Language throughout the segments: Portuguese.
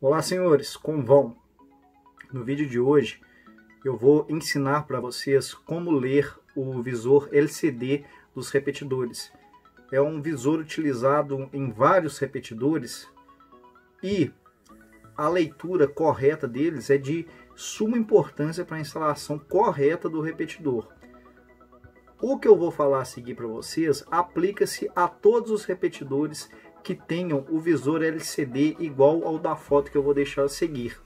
Olá senhores, como vão? No vídeo de hoje eu vou ensinar para vocês como ler o visor LCD dos repetidores. É um visor utilizado em vários repetidores e a leitura correta deles é de suma importância para a instalação correta do repetidor. O que eu vou falar a seguir para vocês aplica-se a todos os repetidores que tenham o visor LCD igual ao da foto que eu vou deixar a seguir.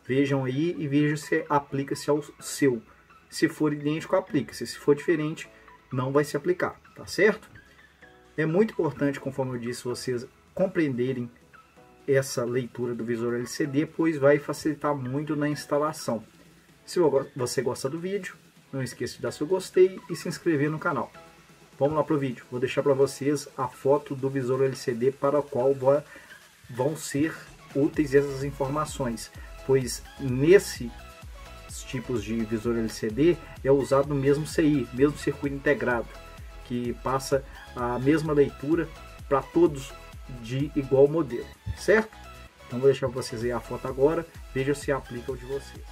Vejam aí e vejam se aplica-se ao seu. Se for idêntico, aplica-se. Se for diferente, não vai se aplicar, tá certo? É muito importante, conforme eu disse, vocês compreenderem essa leitura do visor LCD, pois vai facilitar muito na instalação. Se você gosta do vídeo, não esqueça de dar seu gostei e se inscrever no canal. Vamos lá para o vídeo. Vou deixar para vocês a foto do visor LCD para o qual vão ser úteis essas informações, pois nesses tipos de visor LCD é usado o mesmo CI, mesmo circuito integrado, que passa a mesma leitura para todos de igual modelo, certo? Então vou deixar para vocês aí a foto agora, veja se aplica o de vocês.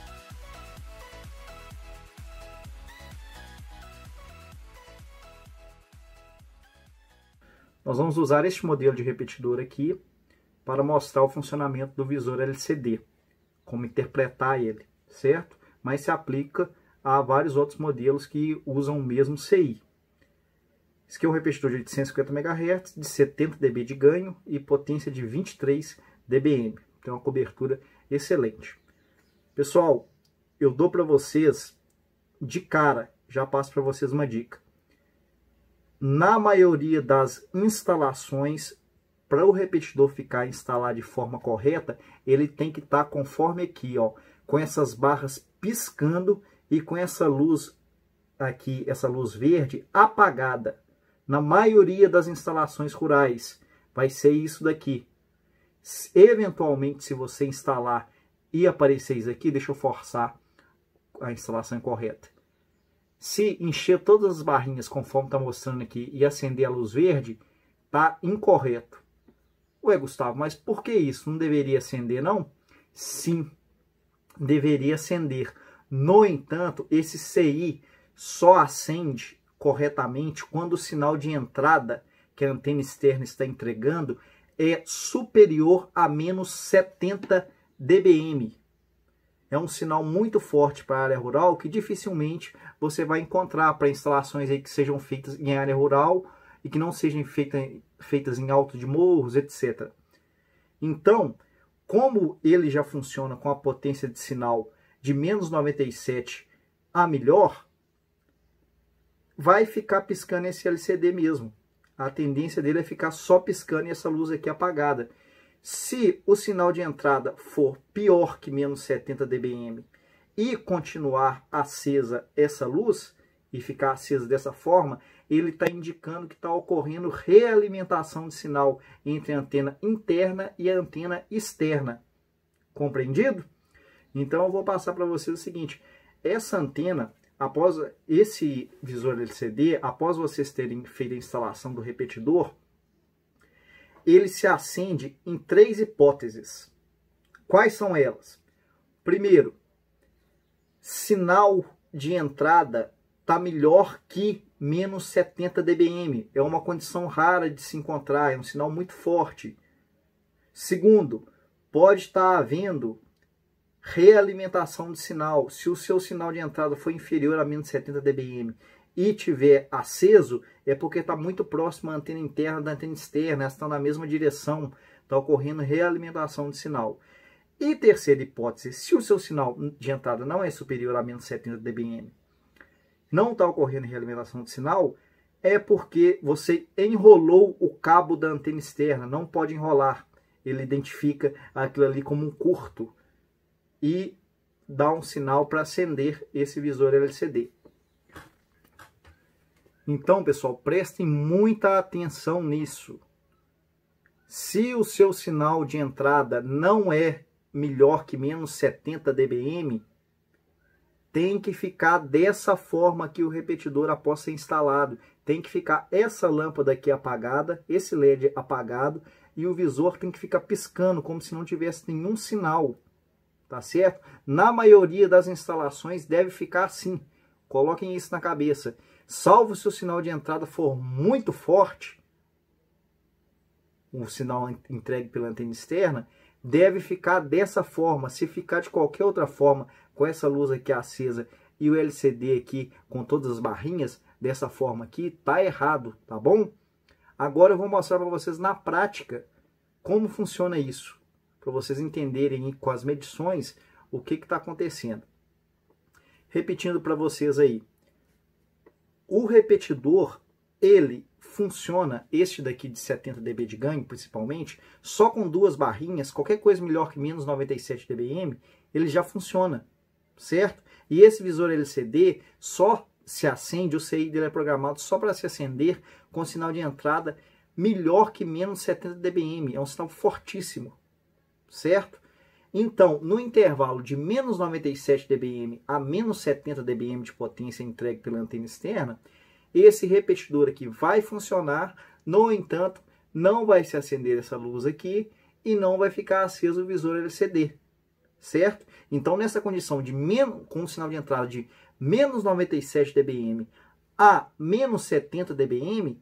Nós vamos usar este modelo de repetidor aqui para mostrar o funcionamento do visor LCD, como interpretar ele, certo? Mas se aplica a vários outros modelos que usam o mesmo CI. Esse aqui é um repetidor de 850 MHz, de 70 dB de ganho e potência de 23 dBm. Tem uma cobertura excelente. Pessoal, eu dou para vocês, de cara, já passo para vocês uma dica. Na maioria das instalações, para o repetidor ficar instalado de forma correta, ele tem que estar conforme aqui, ó, com essas barras piscando e com essa luz aqui, essa luz verde apagada. Na maioria das instalações rurais vai ser isso daqui. Eventualmente, se você instalar e aparecer isso aqui, deixa eu forçar a instalação correta. Se encher todas as barrinhas conforme está mostrando aqui e acender a luz verde, está incorreto. Ué, Gustavo, mas por que isso? Não deveria acender, não? Sim, deveria acender. No entanto, esse CI só acende corretamente quando o sinal de entrada que a antena externa está entregando é superior a menos 70 dBm. É um sinal muito forte para a área rural que dificilmente você vai encontrar para instalações aí que sejam feitas em área rural e que não sejam feitas em alto de morros, etc. Então, como ele já funciona com a potência de sinal de menos 97 a melhor, vai ficar piscando esse LCD mesmo. A tendência dele é ficar só piscando e essa luz aqui apagada. Se o sinal de entrada for pior que menos 70 dBm e continuar acesa essa luz e ficar acesa dessa forma, ele está indicando que está ocorrendo realimentação de sinal entre a antena interna e a antena externa. Compreendido? Então eu vou passar para vocês o seguinte: essa antena, após esse visor LCD, após vocês terem feito a instalação do repetidor, ele se acende em 3 hipóteses. Quais são elas? Primeiro, sinal de entrada está melhor que menos 70 dBm. É uma condição rara de se encontrar, é um sinal muito forte. Segundo, pode estar havendo realimentação de sinal. Se o seu sinal de entrada for inferior a menos 70 dBm e tiver aceso, é porque está muito próximo à antena interna da antena externa, elas estão na mesma direção, está ocorrendo realimentação de sinal. E terceira hipótese, se o seu sinal de entrada não é superior a menos 70 dBm, não está ocorrendo realimentação de sinal, é porque você enrolou o cabo da antena externa, não pode enrolar. Ele identifica aquilo ali como um curto e dá um sinal para acender esse visor LCD. Então, pessoal, prestem muita atenção nisso. Se o seu sinal de entrada não é melhor que menos 70 dBm, tem que ficar dessa forma que o repetidor após ser instalado. Tem que ficar essa lâmpada aqui apagada, esse LED apagado e o visor tem que ficar piscando como se não tivesse nenhum sinal, tá certo? Na maioria das instalações deve ficar assim. Coloquem isso na cabeça. Salvo se o sinal de entrada for muito forte, o sinal entregue pela antena externa, deve ficar dessa forma. Se ficar de qualquer outra forma, com essa luz aqui acesa e o LCD aqui com todas as barrinhas, dessa forma aqui, tá errado, tá bom? Agora eu vou mostrar para vocês na prática como funciona isso, para vocês entenderem com as medições o que está acontecendo. Repetindo para vocês aí, o repetidor, ele funciona, este daqui de 70 dB de ganho principalmente, só com duas barrinhas, qualquer coisa melhor que menos 97 dBm, ele já funciona, certo? E esse visor LCD só se acende, o CI dele é programado só para se acender com sinal de entrada melhor que menos 70 dBm, é um sinal fortíssimo, certo? Então, no intervalo de menos 97 dBm a menos 70 dBm de potência entregue pela antena externa, esse repetidor aqui vai funcionar, no entanto, não vai se acender essa luz aqui e não vai ficar aceso o visor LCD, certo? Então, nessa condição de com o sinal de entrada de menos 97 dBm a menos 70 dBm,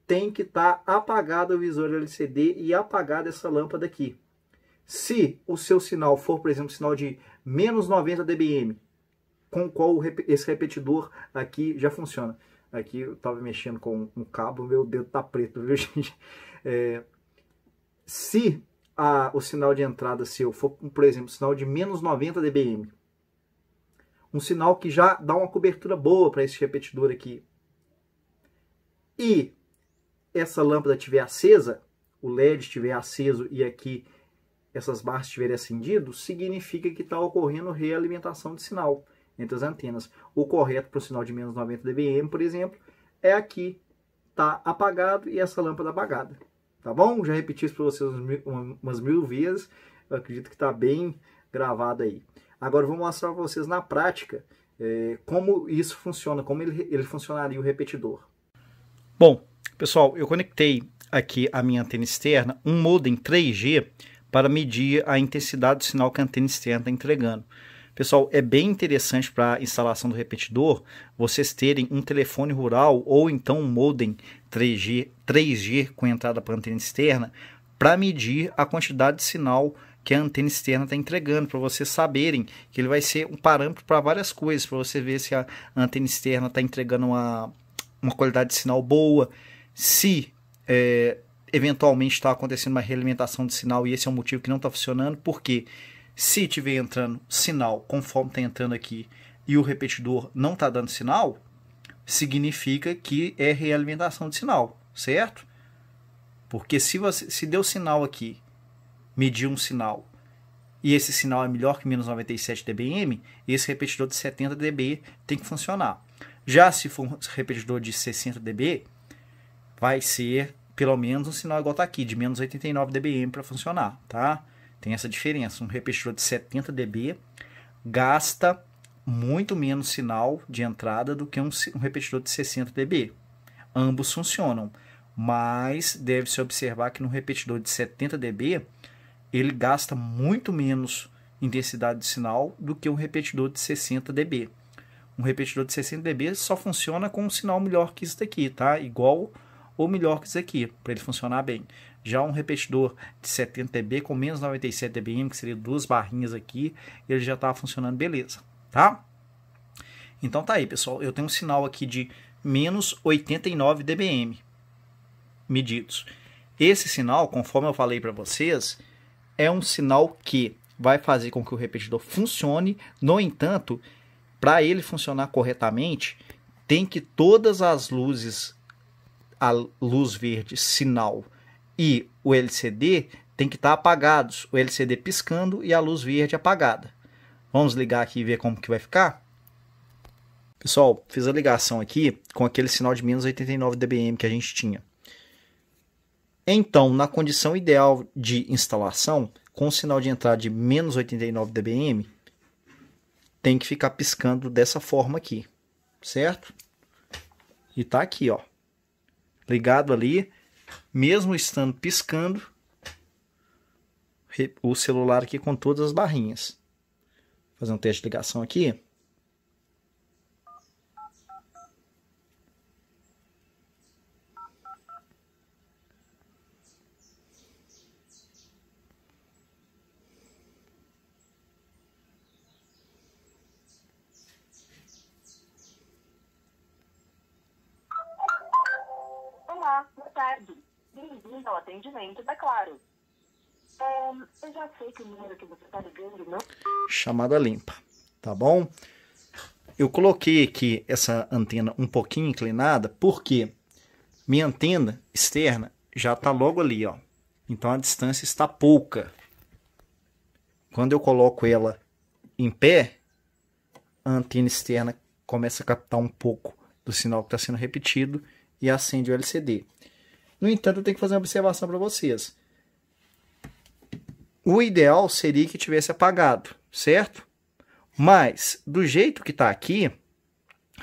tem que estar apagado o visor LCD e apagada essa lâmpada aqui. Se o seu sinal for, por exemplo, sinal de menos 90 dBm, com o qual esse repetidor aqui já funciona. Aqui eu estava mexendo com um cabo, meu dedo está preto, viu, gente? Se o sinal de entrada seu for, por exemplo, sinal de menos 90 dBm, um sinal que já dá uma cobertura boa para esse repetidor aqui, e essa lâmpada estiver acesa, o LED estiver aceso e aqui essas barras estiverem acendidas, significa que está ocorrendo realimentação de sinal entre as antenas. O correto para o sinal de menos 90 dBm, por exemplo, é aqui, está apagado e essa lâmpada apagada. Tá bom? Já repeti isso para vocês umas 1000 vezes, eu acredito que está bem gravado aí. Agora eu vou mostrar para vocês na prática como isso funciona, como ele funcionaria o repetidor. Bom, pessoal, eu conectei aqui a minha antena externa, um modem 3G, para medir a intensidade do sinal que a antena externa está entregando. Pessoal, é bem interessante para a instalação do repetidor vocês terem um telefone rural ou então um modem 3G com entrada para a antena externa para medir a quantidade de sinal que a antena externa está entregando, para vocês saberem que ele vai ser um parâmetro para várias coisas, para você ver se a antena externa está entregando uma qualidade de sinal boa, se eventualmente está acontecendo uma realimentação de sinal e esse é um motivo que não está funcionando, porque se estiver entrando sinal conforme está entrando aqui e o repetidor não está dando sinal, significa que é realimentação de sinal, certo? Porque se deu sinal aqui, mediu um sinal, e esse sinal é melhor que menos 97 dBm, esse repetidor de 70 dB tem que funcionar. Já se for um repetidor de 60 dB, vai ser pelo menos um sinal igual está aqui, de menos 89 dBm para funcionar, tá? Tem essa diferença. Um repetidor de 70 dB gasta muito menos sinal de entrada do que um repetidor de 60 dB. Ambos funcionam, mas deve-se observar que no repetidor de 70 dB ele gasta muito menos intensidade de sinal do que um repetidor de 60 dB. Um repetidor de 60 dB só funciona com um sinal melhor que isso daqui, tá? Igual ou melhor que isso aqui, para ele funcionar bem. Já um repetidor de 70 dB com menos 97 dBm, que seria duas barrinhas aqui, ele já estava funcionando beleza, tá? Então tá aí, pessoal, eu tenho um sinal aqui de menos 89 dBm medidos. Esse sinal, conforme eu falei para vocês, é um sinal que vai fazer com que o repetidor funcione. No entanto, para ele funcionar corretamente, tem que todas as luzes, a luz verde, sinal, e o LCD tem que estar apagados, o LCD piscando e a luz verde apagada. Vamos ligar aqui e ver como que vai ficar? Pessoal, fiz a ligação aqui com aquele sinal de menos 89 dBm que a gente tinha. Então, na condição ideal de instalação, com o sinal de entrada de menos 89 dBm, tem que ficar piscando dessa forma aqui, certo? E tá aqui, ó, ligado ali, mesmo estando piscando, o celular aqui com todas as barrinhas. Vou fazer um teste de ligação aqui. Olá, boa tarde. Bem-vindo ao atendimento da Claro. Eu já sei que o número que você está ligando não... Chamada limpa, tá bom? Eu coloquei aqui essa antena um pouquinho inclinada, porque minha antena externa já está logo ali, ó. Então a distância está pouca. Quando eu coloco ela em pé, a antena externa começa a captar um pouco do sinal que está sendo repetido e acende o LCD. No entanto, eu tenho que fazer uma observação para vocês. O ideal seria que tivesse apagado, certo? Mas, do jeito que está aqui,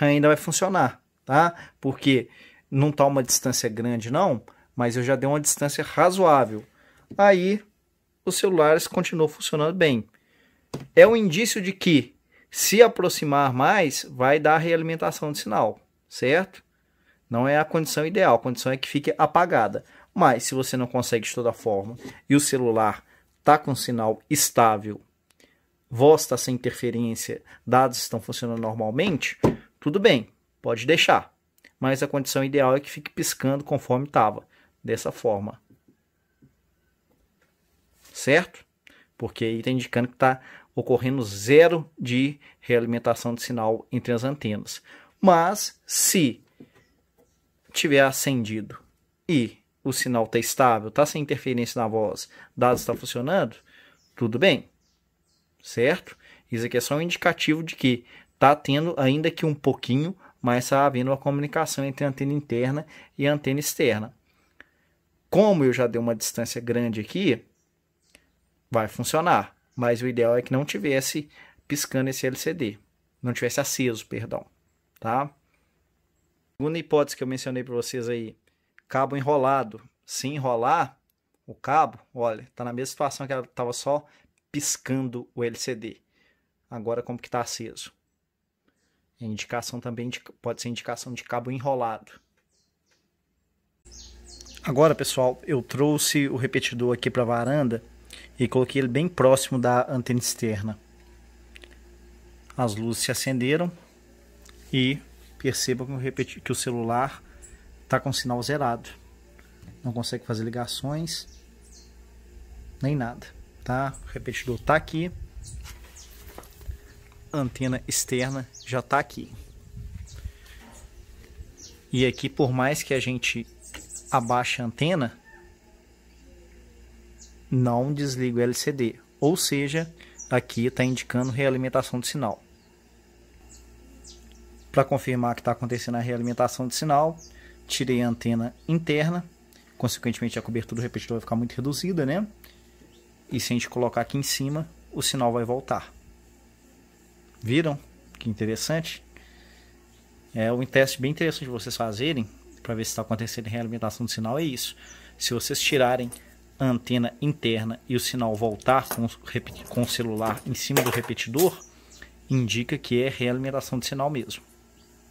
ainda vai funcionar, tá? Porque não está uma distância grande, não, mas eu já dei uma distância razoável. Aí, os celulares continuam funcionando bem. É um indício de que, se aproximar mais, vai dar realimentação de sinal, certo? Não é a condição ideal, a condição é que fique apagada. Mas, se você não consegue de toda forma e o celular está com sinal estável, voz está sem interferência, dados estão funcionando normalmente, tudo bem, pode deixar. Mas a condição ideal é que fique piscando conforme estava, dessa forma. Certo? Porque aí está indicando que está ocorrendo zero de realimentação de sinal entre as antenas. Mas, se tiver acendido e o sinal está estável, está sem interferência na voz, dados estão funcionando, tudo bem, certo? Isso aqui é só um indicativo de que está tendo ainda que um pouquinho, mas está havendo uma comunicação entre a antena interna e a antena externa. Como eu já dei uma distância grande aqui, vai funcionar, mas o ideal é que não tivesse piscando esse LCD, não tivesse aceso, perdão, tá? Segunda hipótese que eu mencionei para vocês aí, cabo enrolado. Se enrolar o cabo, olha, está na mesma situação que ela estava só piscando o LCD. Agora como que está aceso? A indicação também pode ser indicação de cabo enrolado. Agora, pessoal, eu trouxe o repetidor aqui para a varanda e coloquei ele bem próximo da antena externa. As luzes se acenderam e percebam que o celular está com sinal zerado. Não consegue fazer ligações, nem nada, tá? O repetidor está aqui, a antena externa já está aqui. E aqui, por mais que a gente abaixe a antena, não desliga o LCD. Ou seja, aqui está indicando realimentação de sinal. Para confirmar que está acontecendo a realimentação de sinal, tirei a antena interna, consequentemente a cobertura do repetidor vai ficar muito reduzida, né? E se a gente colocar aqui em cima, o sinal vai voltar. Viram? Que interessante. É um teste bem interessante de vocês fazerem, para ver se está acontecendo a realimentação de sinal, é isso. Se vocês tirarem a antena interna e o sinal voltar com o celular em cima do repetidor, indica que é realimentação de sinal mesmo.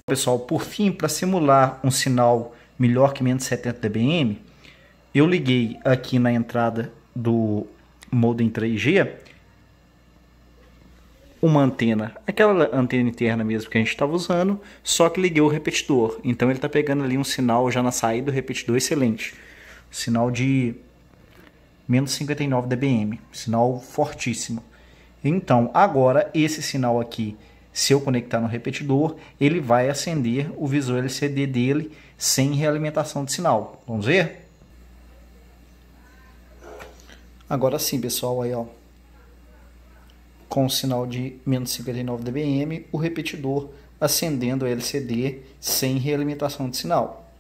Pessoal, por fim, para simular um sinal melhor que 570 dBm, eu liguei aqui na entrada do modem 3G uma antena, aquela antena interna mesmo que a gente estava usando, só que liguei o repetidor. Então ele está pegando ali um sinal já na saída do repetidor excelente. Sinal de menos 59 dBm, sinal fortíssimo. Então agora esse sinal aqui, se eu conectar no repetidor, ele vai acender o visor LCD dele sem realimentação de sinal. Vamos ver? Agora sim, pessoal, aí ó, com o sinal de menos 59 dBm, o repetidor acendendo o LCD sem realimentação de sinal.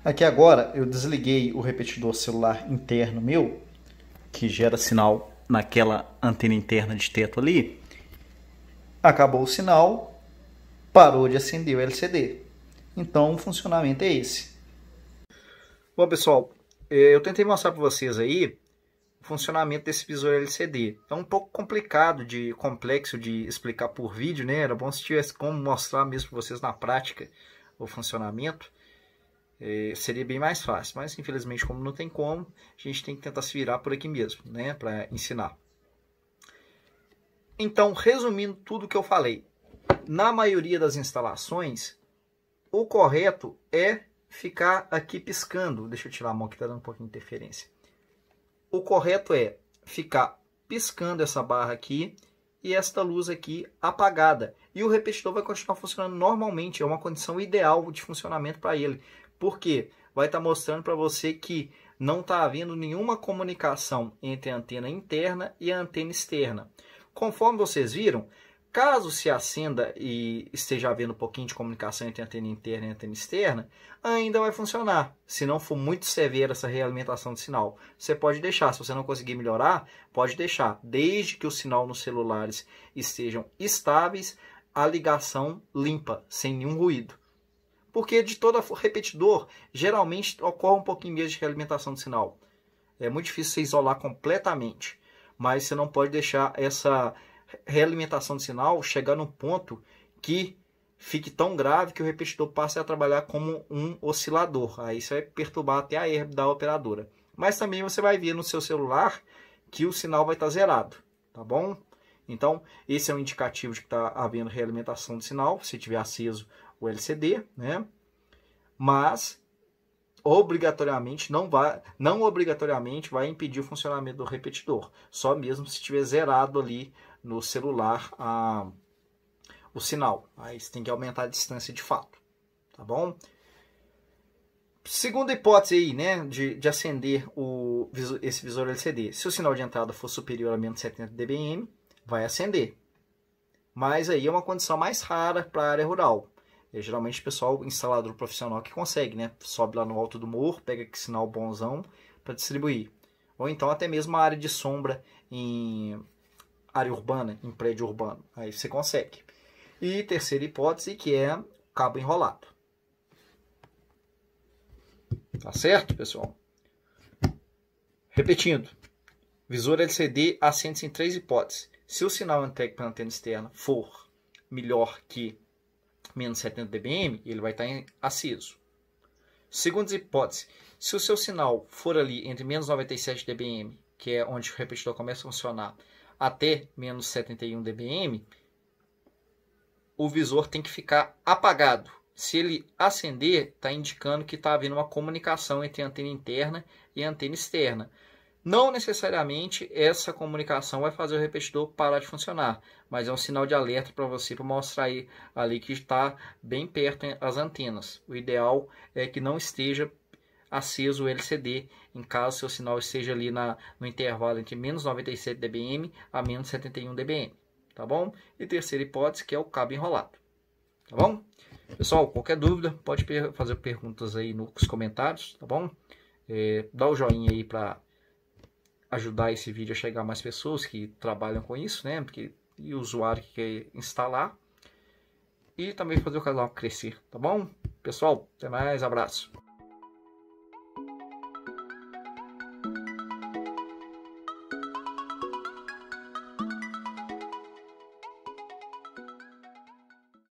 Aqui agora eu desliguei o repetidor celular interno meu, que gera sinal naquela antena interna de teto ali. Acabou o sinal, parou de acender o LCD. Então o funcionamento é esse. Bom, pessoal, eu tentei mostrar para vocês aí o funcionamento desse visor LCD. É um pouco complicado, complexo de explicar por vídeo, né? Era bom se tivesse como mostrar mesmo para vocês na prática o funcionamento. Seria bem mais fácil, mas infelizmente como não tem como, a gente tem que tentar se virar por aqui mesmo, né? Para ensinar. Então, resumindo tudo que eu falei, na maioria das instalações, o correto é ficar aqui piscando. Deixa eu tirar a mão que está dando um pouquinho de interferência. O correto é ficar piscando essa barra aqui e esta luz aqui apagada. E o repetidor vai continuar funcionando normalmente. É uma condição ideal de funcionamento para ele. Por quê? Vai estar mostrando para você que não está havendo nenhuma comunicação entre a antena interna e a antena externa. Conforme vocês viram, caso se acenda e esteja havendo um pouquinho de comunicação entre a antena interna e a antena externa, ainda vai funcionar. Se não for muito severa essa realimentação de sinal, você pode deixar. Se você não conseguir melhorar, pode deixar. Desde que o sinal nos celulares estejam estáveis, a ligação limpa, sem nenhum ruído. Porque de todo repetidor, geralmente ocorre um pouquinho mesmo de realimentação de sinal. É muito difícil você isolar completamente. Mas você não pode deixar essa realimentação de sinal chegar num ponto que fique tão grave que o repetidor passe a trabalhar como um oscilador. Aí isso vai perturbar até a herb da operadora. Mas também você vai ver no seu celular que o sinal vai estar zerado, tá bom? Então, esse é um indicativo de que está havendo realimentação de sinal, se tiver aceso o LCD, né? Mas obrigatoriamente não obrigatoriamente vai impedir o funcionamento do repetidor, só mesmo se estiver zerado ali no celular o sinal. Aí você tem que aumentar a distância de fato, tá bom? Segunda hipótese aí, né, de acender esse visor LCD. Se o sinal de entrada for superior a menos 70 dBm, vai acender. Mas aí é uma condição mais rara para a área rural. Geralmente o pessoal, instalador profissional que consegue, né? Sobe lá no alto do morro, pega aquele sinal bonzão para distribuir. Ou então até mesmo a área de sombra em área urbana, em prédio urbano. Aí você consegue. E terceira hipótese, que é cabo enrolado. Tá certo, pessoal? Repetindo. Visor LCD acende-se em 3 hipóteses. Se o sinal entregue pela antena externa for melhor que menos 70 dBm, ele vai estar aceso. Segunda hipótese, se o seu sinal for ali entre menos 97 dBm, que é onde o repetidor começa a funcionar, até menos 71 dBm, o visor tem que ficar apagado. Se ele acender, está indicando que está havendo uma comunicação entre a antena interna e a antena externa. Não necessariamente essa comunicação vai fazer o repetidor parar de funcionar, mas é um sinal de alerta para você, para mostrar aí, ali que está bem perto as antenas. O ideal é que não esteja aceso o LCD, em caso seu sinal esteja ali no intervalo entre menos 97 dBm a menos 71 dBm, tá bom? E terceira hipótese, que é o cabo enrolado, tá bom? Pessoal, qualquer dúvida, pode fazer perguntas aí nos comentários, tá bom? Dá o joinha aí para ajudar esse vídeo a chegar a mais pessoas que trabalham com isso, né? E o usuário que quer instalar. E também fazer o canal crescer, tá bom? Pessoal, até mais, abraço.